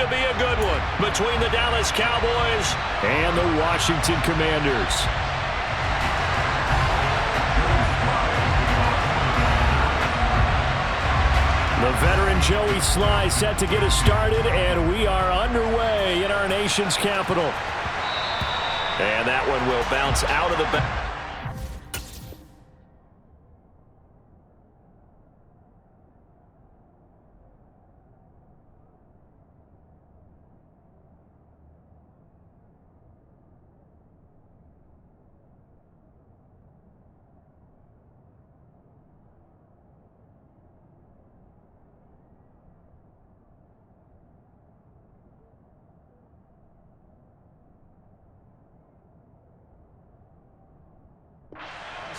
to be a good one between the Dallas Cowboys and the Washington Commanders. The veteran Joey Sly set to get us started, and we are underway in our nation's capital. And that one will bounce out of the back.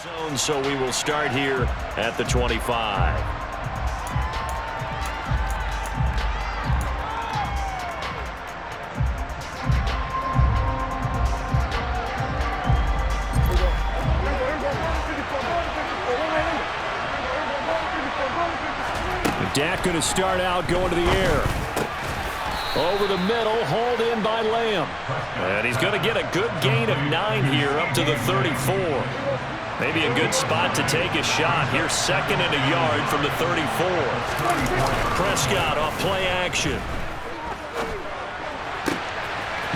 Zone, so we will start here at the 25. Dak going to start out going to the air. Over the middle, hauled in by Lamb. And he's going to get a good gain of 9 here up to the 34. Maybe a good spot to take a shot. Here's 2nd and a yard from the 34. Prescott off play action.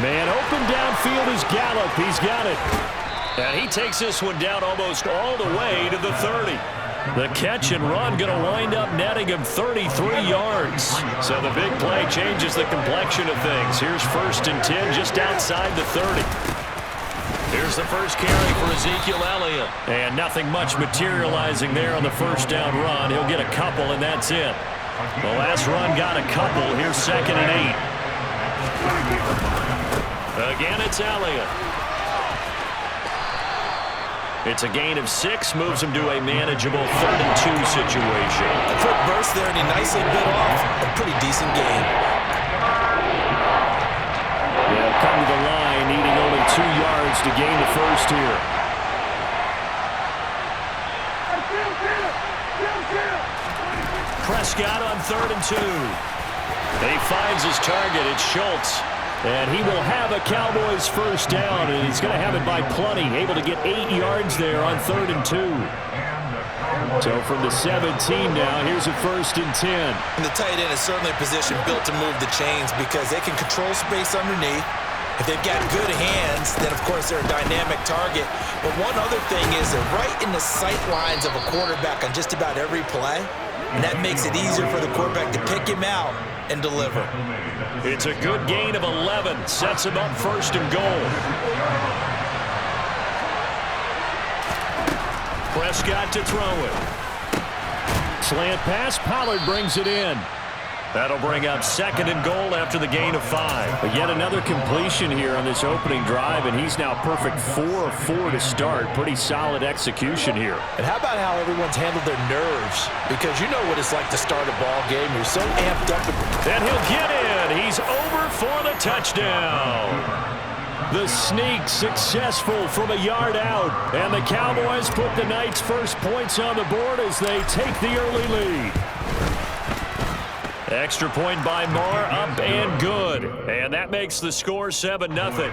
Man open downfield is Gallup. He's got it. And he takes this one down almost all the way to the 30. The catch and run going to wind up netting him 33 yards. So the big play changes the complexion of things. Here's 1st and 10 just outside the 30. Here's the first carry for Ezekiel Elliott. And nothing much materializing there on the first down run. He'll get a couple, and that's it. The last run got a couple. Here's 2nd and 8. Again, it's Elliott. It's a gain of 6, moves him to a manageable 3rd and 2 situation. A quick burst there, and he nicely bit off a pretty decent gain. Yeah, come to the line, needing only 2 yards to gain the first here. Prescott on 3rd and 2. And he finds his target. It's Schultz. And he will have a Cowboys first down, and he's going to have it by plenty. Able to get 8 yards there on 3rd and 2. So from the 17 now, here's a 1st and 10. And the tight end is certainly a position built to move the chains because they can control space underneath. If they've got good hands, then of course they're a dynamic target. But one other thing is they're right in the sight lines of a quarterback on just about every play. And that makes it easier for the quarterback to pick him out and deliver. It's a good gain of 11. Sets him up 1st and goal. Prescott to throw it. Slant pass. Pollard brings it in. That'll bring up 2nd and goal after the gain of 5. But yet another completion here on this opening drive, and he's now perfect 4 of 4 to start. Pretty solid execution here. And how about how everyone's handled their nerves? Because you know what it's like to start a ball game. You're so amped up. And he'll get in. He's over for the touchdown. The sneak successful from a yard out. And the Cowboys put the Knights' first points on the board as they take the early lead. Extra point by Marr, up and good. And that makes the score 7-0.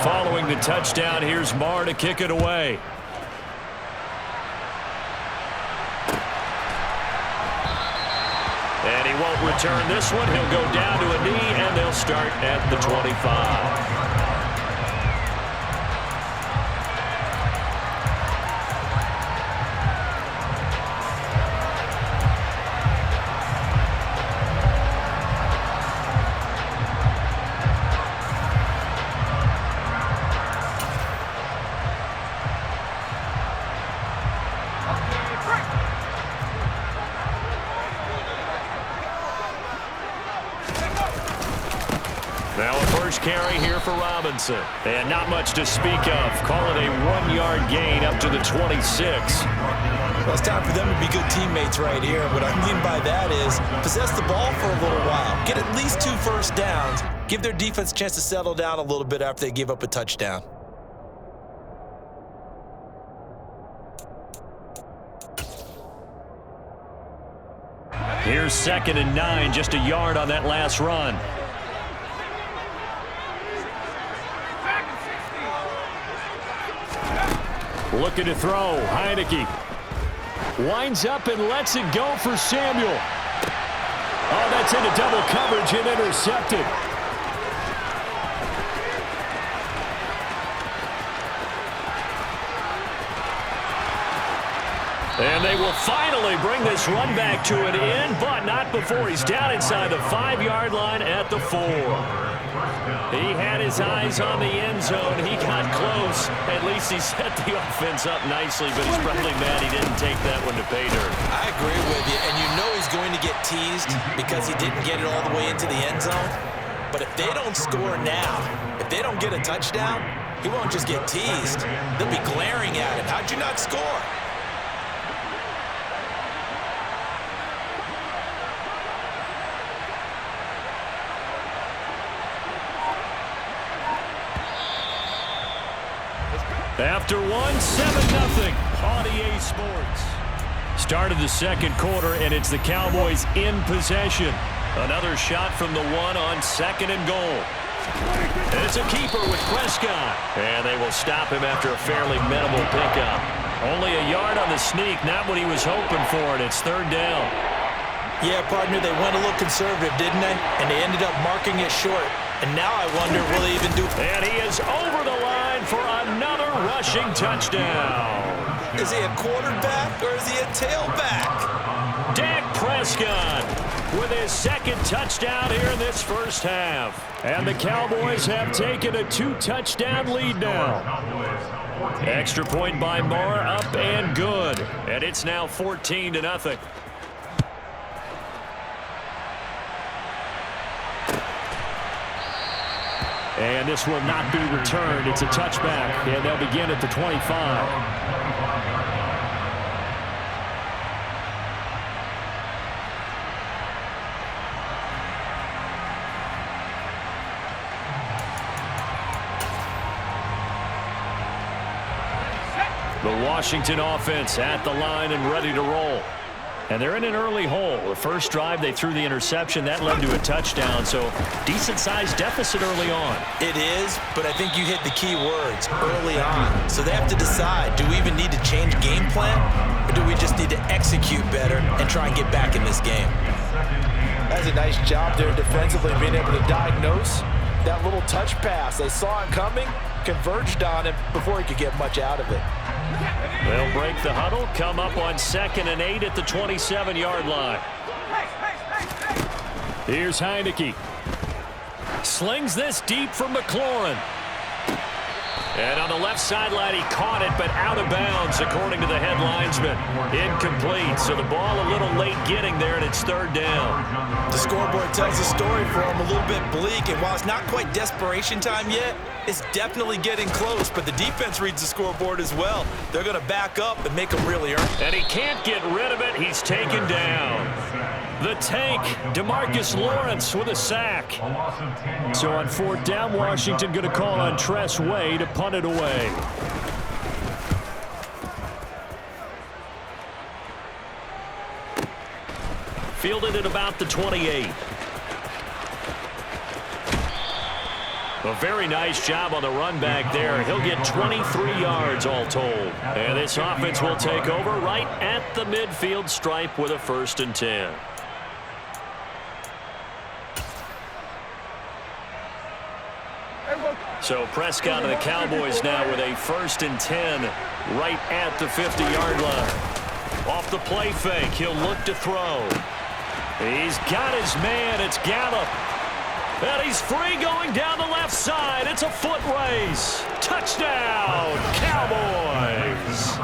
Following the touchdown, here's Marr to kick it away. And he won't return this one. He'll go down to a knee, and they'll start at the 25. Now a first carry here for Robinson. And not much to speak of. Call it a 1-yard gain up to the 26. Well, it's time for them to be good teammates right here. What I mean by that is possess the ball for a little while. Get at least 2 first downs. Give their defense a chance to settle down a little bit after they give up a touchdown. Here's 2nd and 9, just a yard on that last run. Looking to throw. Heineke winds up and lets it go for Samuel. Oh, that's into double coverage and intercepted. And they will finally bring this run back to an end, but not before he's down inside the 5-yard line at the 4. He had his eyes on the end zone. He got close. At least he set the offense up nicely, but he's probably mad he didn't take that one to pay dirt. I agree with you, and you know he's going to get teased because he didn't get it all the way into the end zone. But if they don't score now, if they don't get a touchdown, he won't just get teased. They'll be glaring at him. How'd you not score? After one, 7-0, Audier Sports. Started the second quarter, and it's the Cowboys in possession. Another shot from the 1 on 2nd and goal. It's a keeper with Prescott. And they will stop him after a fairly minimal pickup. Only a yard on the sneak, not what he was hoping for, and it's 3rd down. Yeah, partner, they went a little conservative, didn't they? And they ended up marking it short. And now I wonder, will they even do... And he is over the line for another rushing touchdown. Is he a quarterback or is he a tailback? Dak Prescott with his 2nd touchdown here in this first half. And the Cowboys have taken a 2-touchdown lead now. Extra point by Moore, up and good. And it's now 14-0. And this will not be returned. It's a touchback, and they'll begin at the 25. The Washington offense at the line and ready to roll. And they're in an early hole. The first drive, they threw the interception. That led to a touchdown, so decent-sized deficit early on. It is, but I think you hit the key words, early on. So they have to decide, do we even need to change game plan, or do we just need to execute better and try and get back in this game? That's a nice job there defensively, being able to diagnose that little touch pass. They saw it coming, converged on him before he could get much out of it. They'll break the huddle, come up on 2nd and 8 at the 27-yard line. Here's Heineke. Slings this deep for McLaurin. And on the left sideline, he caught it, but out of bounds, according to the head linesman. Incomplete, so the ball a little late getting there, and it's 3rd down. The scoreboard tells the story for him, a little bit bleak, and while it's not quite desperation time yet, it's definitely getting close, but the defense reads the scoreboard as well. They're going to back up and make him really earn. And he can't get rid of it. He's taken down. The tank, DeMarcus Lawrence with a sack. So on 4th down, Washington going to call on Tress Way to punt it away. Fielded at about the 28. A very nice job on the run back there. He'll get 23 yards all told. And this offense will take over right at the midfield stripe with a 1st and 10. So Prescott and the Cowboys now with a 1st and 10 right at the 50-yard line. Off the play fake, he'll look to throw. He's got his man. It's Gallup. And he's free going down the left side. It's a foot race. Touchdown, Cowboys.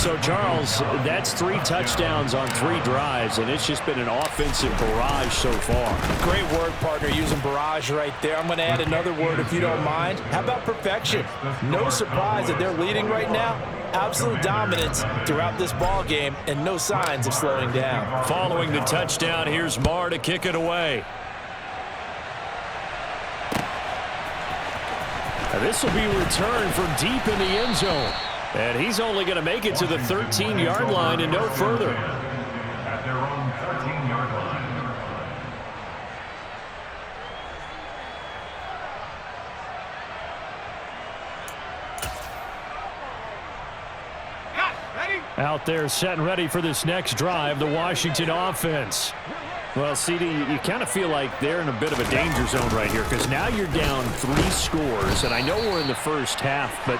So, Charles, that's 3 touchdowns on 3 drives, and it's just been an offensive barrage so far. Great word, partner, using barrage right there. I'm going to add another word if you don't mind. How about perfection? No surprise that they're leading right now. Absolute dominance throughout this ball game and no signs of slowing down. Following the touchdown, here's Marr to kick it away. This will be returned from deep in the end zone. And he's only going to make it to the 13-yard line and no further. At their own 13-yard Out there set and ready for this next drive, the Washington offense. Well, CD, you kind of feel like they're in a bit of a danger zone right here because now you're down 3 scores, and I know we're in the first half, but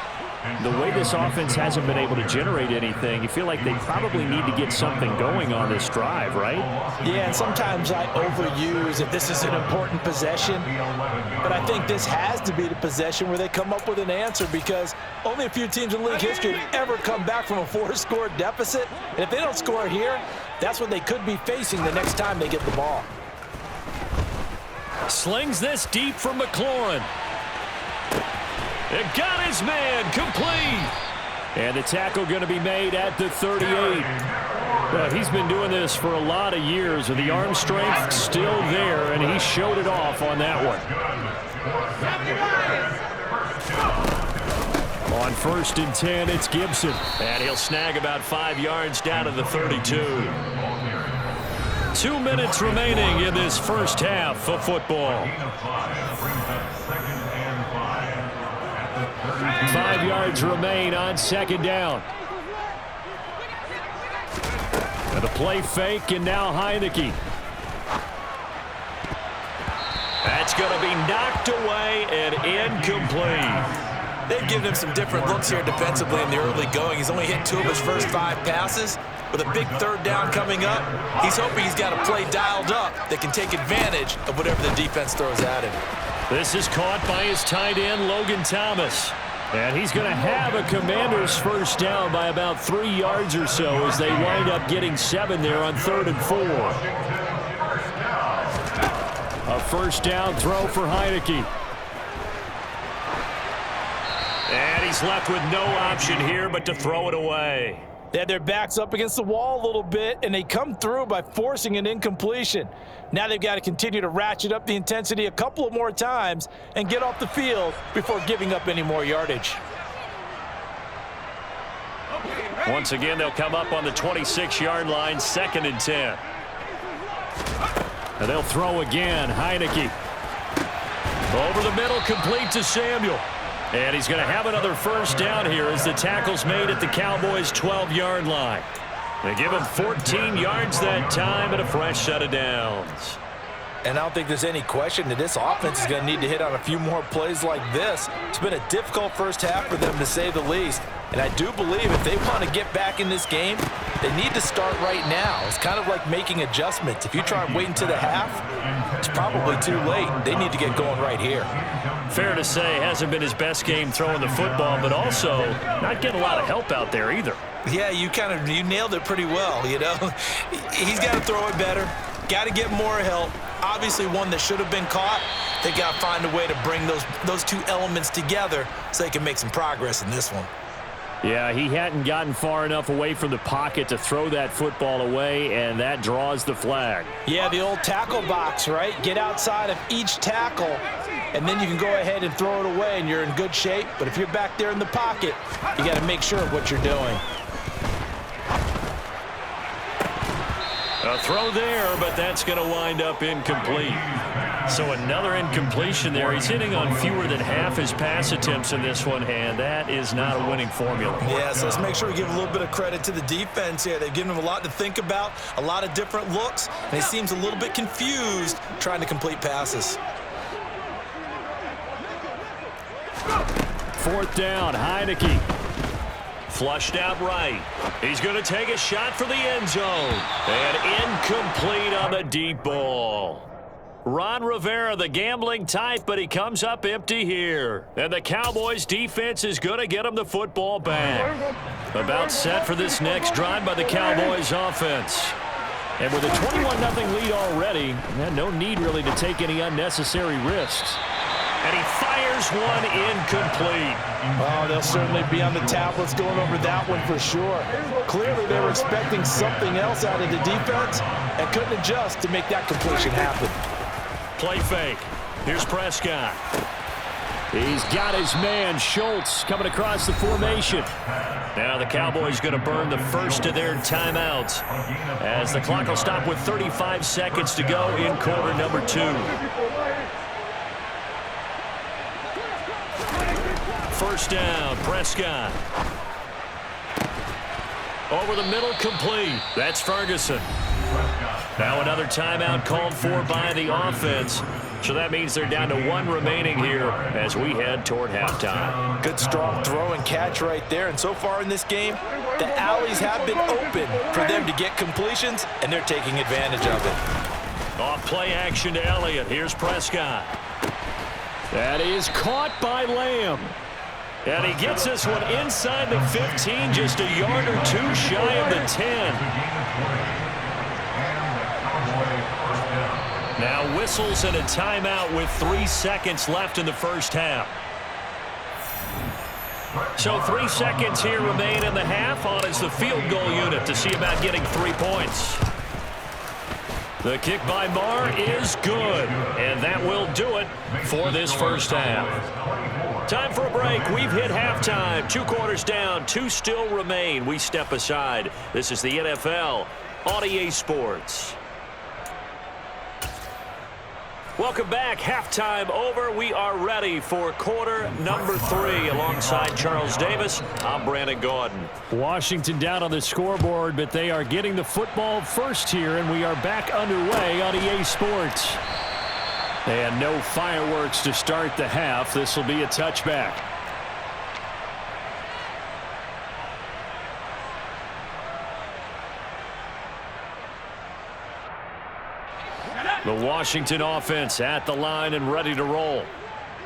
the way this offense hasn't been able to generate anything, you feel like they probably need to get something going on this drive, right? Yeah, and sometimes I overuse if this is an important possession, but I think this has to be the possession where they come up with an answer because only a few teams in league history have ever come back from a 4-score deficit, and if they don't score here, that's what they could be facing the next time they get the ball. Slings this deep from McLaurin. It got his man complete. And the tackle going to be made at the 38. Well, he's been doing this for a lot of years, and the arm strength still there, and he showed it off on that one. On 1st and 10, it's Gibson. And he'll snag about 5 yards down to the 32. 2 minutes remaining in this first half of football. 5 yards remain on 2nd down. And the play fake, and now Heineke. That's going to be knocked away and incomplete. They've given him some different looks here defensively in the early going. He's only hit 2 of his first 5 passes. With a big 3rd down coming up, he's hoping he's got a play dialed up that can take advantage of whatever the defense throws at him. This is caught by his tight end, Logan Thomas. And he's going to have a Commanders first down by about 3 yards or so as they wind up getting 7 there on 3rd and 4. A first down throw for Heineke. And he's left with no option here but to throw it away. They had their backs up against the wall a little bit, and they come through by forcing an incompletion. Now they've got to continue to ratchet up the intensity a couple of more times and get off the field before giving up any more yardage. Once again, they'll come up on the 26-yard line, 2nd and 10. And they'll throw again. Heineke. Over the middle, complete to Samuel. And he's going to have another first down here as the tackle's made at the Cowboys' 12-yard line. They give him 14 yards that time and a fresh set of downs. And I don't think there's any question that this offense is going to need to hit on a few more plays like this. It's been a difficult first half for them, to say the least. And I do believe if they want to get back in this game, they need to start right now. It's kind of like making adjustments. If you try and wait until the half, it's probably too late. They need to get going right here. Fair to say, hasn't been his best game throwing the football, but also not getting a lot of help out there either. Yeah, you nailed it pretty well, you know. He's got to throw it better. Got to get more help. Obviously one that should have been caught. They got to find a way to bring those 2 elements together so they can make some progress in this one. Yeah, he hadn't gotten far enough away from the pocket to throw that football away, and that draws the flag. Yeah, the old tackle box, right? Get outside of each tackle, and then you can go ahead and throw it away, and you're in good shape. But if you're back there in the pocket, you got to make sure of what you're doing. A throw there, but that's going to wind up incomplete. So another incompletion there. He's hitting on fewer than half his pass attempts in this one, and that is not a winning formula. Yeah, so let's make sure we give a little bit of credit to the defense here. They've given him a lot to think about, a lot of different looks, and he seems a little bit confused trying to complete passes. 4th down, Heineke. Flushed out right. He's going to take a shot for the end zone. And incomplete on the deep ball. Ron Rivera, the gambling type, but he comes up empty here. And the Cowboys defense is going to get him the football back. About set for this next drive by the Cowboys offense. And with a 21-0 lead already, no need really to take any unnecessary risks. And he fires one incomplete. Oh, they'll certainly be on the tablets going over that one for sure. Clearly, they were expecting something else out of the defense and couldn't adjust to make that completion happen. Play fake. Here's Prescott. He's got his man, Schultz, coming across the formation. Now the Cowboys going to burn the first of their timeouts as the clock will stop with 35 seconds to go in quarter number 2. First down, Prescott. Over the middle, complete. That's Ferguson. Now another timeout called for by the offense. So that means they're down to one remaining here as we head toward halftime. Good strong throw and catch right there. And so far in this game, the alleys have been open for them to get completions, and they're taking advantage of it. Off play action to Elliott. Here's Prescott. That is caught by Lamb. And he gets this one inside the 15, just a yard or two shy of the 10. Now whistles and a timeout with 3 seconds left in the first half. So 3 seconds here remain in the half. On is the field goal unit to see about getting 3 points. The kick by Marr is good, and that will do it for this first half. Time for a break. We've hit halftime. 2 quarters down, 2 still remain. We step aside. This is the NFL on EA Sports. Welcome back. Halftime over. We are ready for quarter number 3. Alongside Charles Davis, I'm Brandon Gaudin. Washington down on the scoreboard, but they are getting the football first here, and we are back underway on EA Sports. And no fireworks to start the half. This will be a touchback. The Washington offense at the line and ready to roll.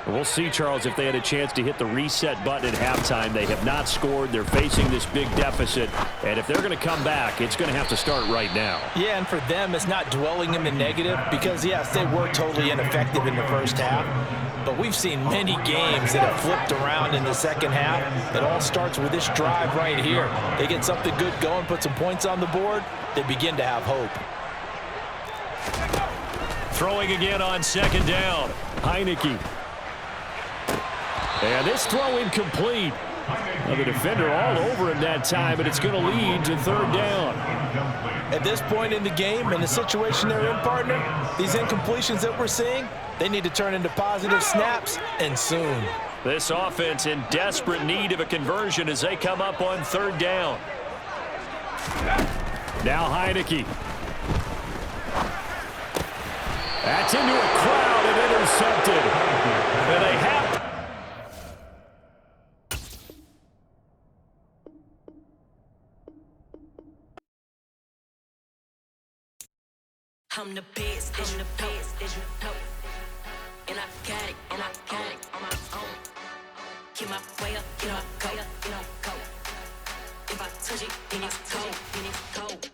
We'll see, Charles, if they had a chance to hit the reset button at halftime. They have not scored. They're facing this big deficit. And if they're going to come back, it's going to have to start right now. Yeah, and for them, it's not dwelling in the negative because, yes, they were totally ineffective in the first half. But we've seen many games that have flipped around in the second half. It all starts with this drive right here. They get something good going, put some points on the board, they begin to have hope. Throwing again on second down. Heineke. And this throw incomplete. Well, the defender all over him that time, but it's going to lead to third down. At this point in the game, in the situation they're in, partner, these incompletions that we're seeing, they need to turn into positive snaps, and soon. This offense in desperate need of a conversion as they come up on third down. Now Heineke. That's into a crowd and intercepted. And they have. I'm the best, I'm the best, as you know. And I got it on my own. Get my way up, get my go, go. If I touch it, then it's cold,